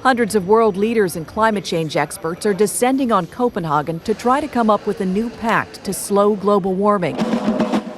Hundreds of world leaders and climate change experts are descending on Copenhagen to try to come up with a new pact to slow global warming.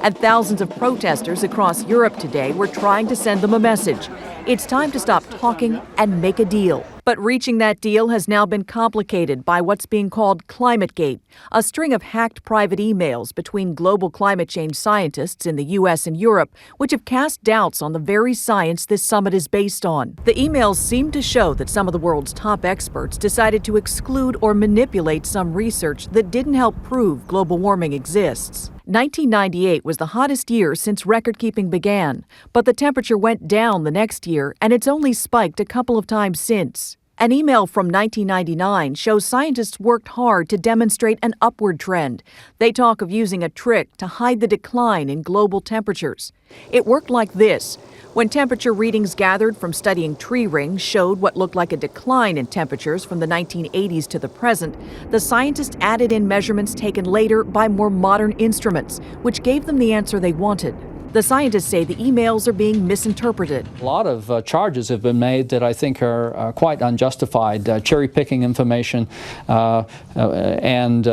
And thousands of protesters across Europe today were trying to send them a message. It's time to stop talking and make a deal. But reaching that deal has now been complicated by what's being called ClimateGate, a string of hacked private emails between global climate change scientists in the U.S. and Europe, which have cast doubts on the very science this summit is based on. The emails seem to show that some of the world's top experts decided to exclude or manipulate some research that didn't help prove global warming exists. 1998 was the hottest year since record-keeping began, but the temperature went down the next year, and it's only spiked a couple of times since. An email from 1999 shows scientists worked hard to demonstrate an upward trend. They talk of using a trick to hide the decline in global temperatures. It worked like this. When temperature readings gathered from studying tree rings showed what looked like a decline in temperatures from the 1980s to the present, the scientists added in measurements taken later by more modern instruments, which gave them the answer they wanted. The scientists say the emails are being misinterpreted. A lot of charges have been made that I think are quite unjustified, cherry-picking information and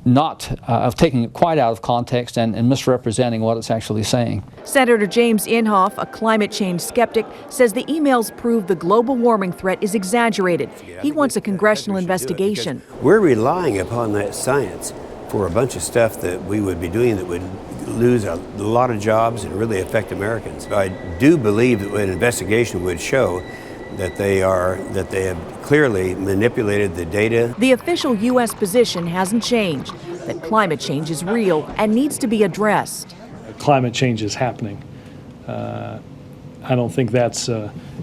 not taking it quite out of context and misrepresenting what it's actually saying. Senator James Inhofe, a climate change skeptic, says the emails prove the global warming threat is exaggerated. He wants a congressional investigation. We're relying upon that science for a bunch of stuff that we would be doing that would lose a lot of jobs and really affect Americans. I do believe that an investigation would show that they have clearly manipulated the data. The official U.S. position hasn't changed, that climate change is real and needs to be addressed. Climate change is happening. I don't think that's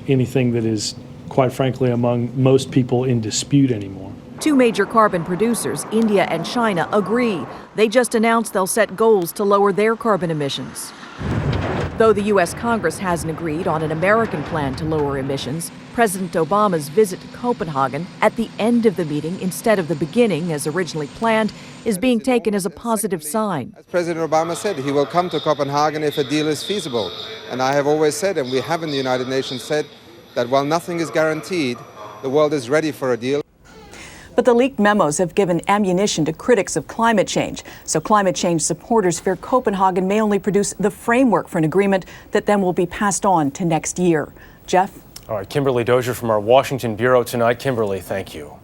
anything that is, quite frankly, among most people in dispute anymore. Two major carbon producers, India and China, agree. They just announced they'll set goals to lower their carbon emissions. Though the U.S. Congress hasn't agreed on an American plan to lower emissions, President Obama's visit to Copenhagen at the end of the meeting instead of the beginning as originally planned is being taken as a positive sign. As President Obama said, he will come to Copenhagen if a deal is feasible. And I have always said, and we have in the United Nations said, that while nothing is guaranteed, the world is ready for a deal. But the leaked memos have given ammunition to critics of climate change. So climate change supporters fear Copenhagen may only produce the framework for an agreement that then will be passed on to next year. Jeff? All right, Kimberly Dozier from our Washington Bureau tonight. Kimberly, thank you.